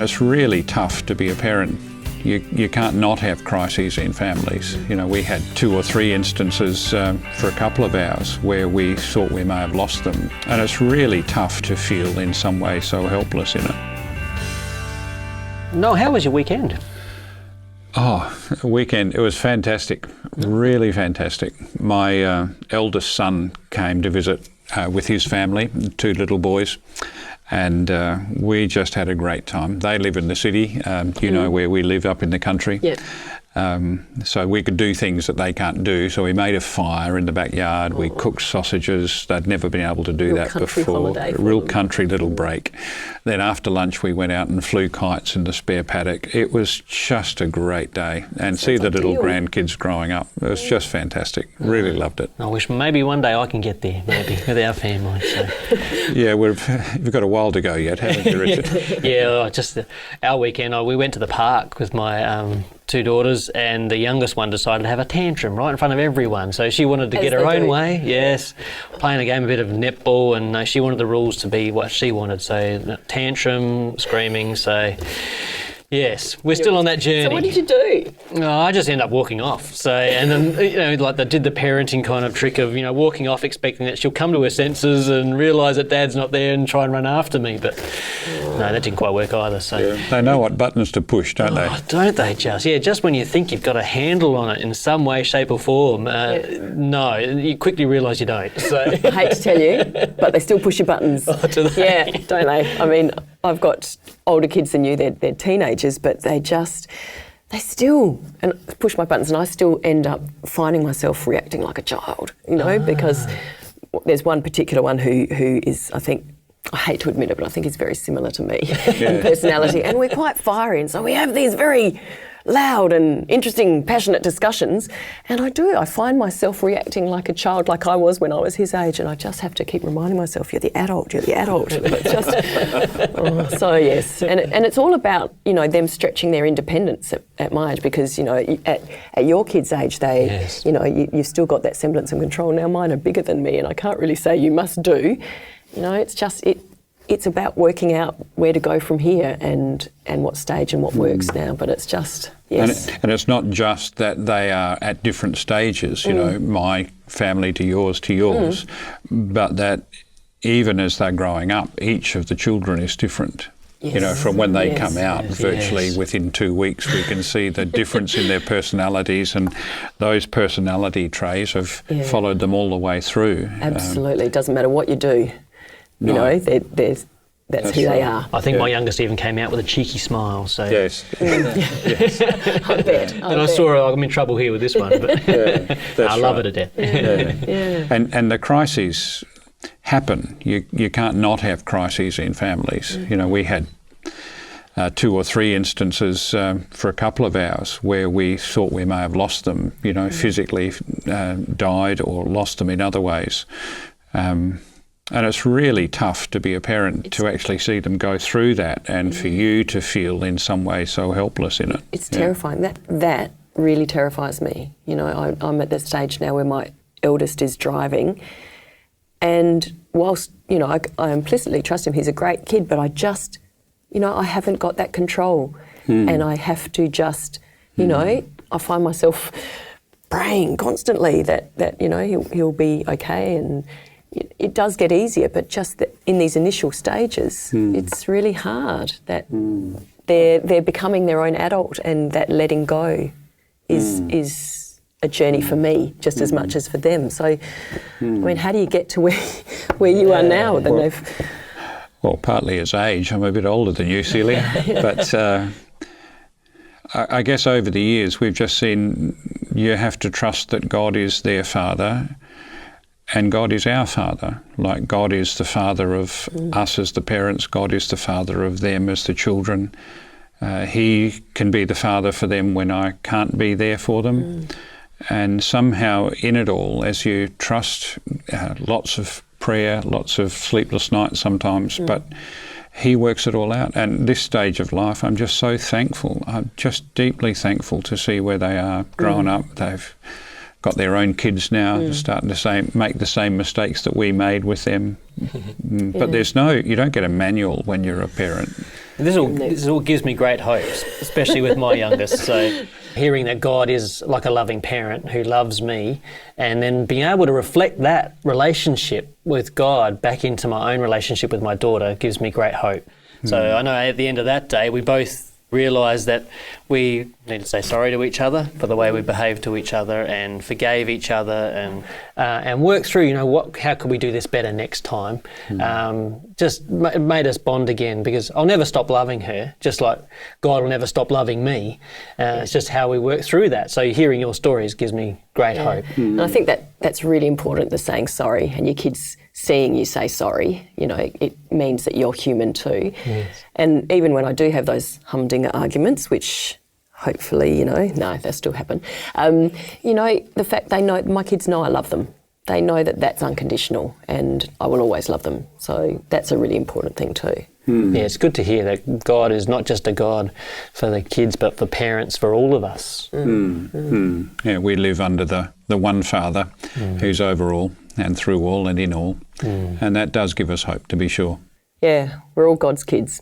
It's really tough to be a parent. You can't not have crises in families. You know, we had 2 or 3 instances for a couple of hours where we thought we may have lost them. And it's really tough to feel in some way so helpless in it. Noel, how was your weekend? Oh, weekend, it was fantastic, really fantastic. My eldest son came to visit with his family, 2 little boys, and we just had a great time. They live in the city, you know where we live, up in the country. Yep. So we could do things that they can't do. So we made a fire in the backyard, we cooked sausages. They'd never been able to do that before. A real country little break. Then after lunch we went out and flew kites in the spare paddock. It was just a great day. And see the little grandkids growing up. It was just fantastic. Really loved it. I wish maybe one day I can get there, maybe, with our family. So. Yeah, we've got a while to go yet, haven't you, Richard? Yeah, just our weekend, we went to the park with my 2 daughters, and the youngest one decided to have a tantrum right in front of everyone. So she wanted to get her own way. Yes, playing a game, a bit of netball, and she wanted the rules to be what she wanted. So tantrum, screaming. So yes, we're still on that journey. So what did you do? No, I just ended up walking off. So, and then, like they did the parenting kind of trick of, walking off expecting that she'll come to her senses and realise that Dad's not there and try and run after me. But no, that didn't quite work either. So They know what buttons to push, don't they? Don't they just? Yeah, just when you think you've got a handle on it in some way, shape or form, no, you quickly realise you don't. So I hate to tell you, but they still push your buttons. Do they? Yeah, don't they? I mean, I've got older kids than you, they're teenagers, but they still push my buttons, and I still end up finding myself reacting like a child, because there's one particular one who is, I think, I hate to admit it, but I think he's very similar to me in personality, and we're quite fiery, and so we have these very loud and interesting, passionate discussions, and I find myself reacting like a child, like I was when I was his age, and I just have to keep reminding myself, you're the adult. It's just, so yes, and it's all about, them stretching their independence at my age, because, at your kids' age, they, you've still got that semblance of control. Now mine are bigger than me, and I can't really say you must do, it's just, it's about working out where to go from here and what stage and what works now. But it's just, yes. And it's not just that they are at different stages, my family to yours, but that even as they're growing up, each of the children is different. Yes. From when they come out, virtually within 2 weeks, we can see the difference in their personalities, and those personality traits have followed them all the way through. Absolutely. It doesn't matter what you do. That's who they are. I think my youngest even came out with a cheeky smile. So yes. Yes. I bet. And I saw I'm in trouble here with this one, but I love it to death. And the crises happen. You can't not have crises in families. We had 2 or 3 instances for a couple of hours where we thought we may have lost them, physically died or lost them in other ways. And it's really tough to be a parent, to actually see them go through that, and for you to feel in some way so helpless in it. It's terrifying. That really terrifies me. I'm at that stage now where my eldest is driving, and whilst, I implicitly trust him, he's a great kid, but I just, I haven't got that control. And I have to just, I find myself praying constantly that he'll be okay, and it does get easier, but just that in these initial stages, it's really hard that they're becoming their own adult, and that letting go is a journey for me just as much as for them. So, I mean, how do you get to where you are now? Well, partly as age. I'm a bit older than you, Celia, but I guess over the years we've just seen you have to trust that God is their Father. And God is our Father. Like God is the Father of us as the parents, God is the Father of them as the children. He can be the Father for them when I can't be there for them. And somehow in it all, as you trust, lots of prayer, lots of sleepless nights sometimes, but He works it all out. And this stage of life, I'm just so thankful. I'm just deeply thankful to see where they are growing up. They've got their own kids now, starting to make the same mistakes that we made with them. But you don't get a manual when you're a parent. This all gives me great hope, especially with my youngest. So hearing that God is like a loving parent who loves me, and then being able to reflect that relationship with God back into my own relationship with my daughter gives me great hope. So I know at the end of that day, we both realised that we need to say sorry to each other for the way we behaved to each other, and forgave each other, and work through, how could we do this better next time. Just made us bond again, because I'll never stop loving her, just like God will never stop loving me. It's just how we work through that. So hearing your stories gives me great hope. And I think that's really important, the saying sorry, and your kids seeing you say sorry, it means that you're human too. Yes. And even when I do have those humdinger arguments, which hopefully, no, they still happen, the fact my kids know I love them. They know that that's unconditional and I will always love them. So that's a really important thing too. Yeah, it's good to hear that God is not just a God for the kids, but for parents, for all of us. Yeah, we live under the one Father who's over all and through all and in all. And that does give us hope, to be sure. Yeah, we're all God's kids.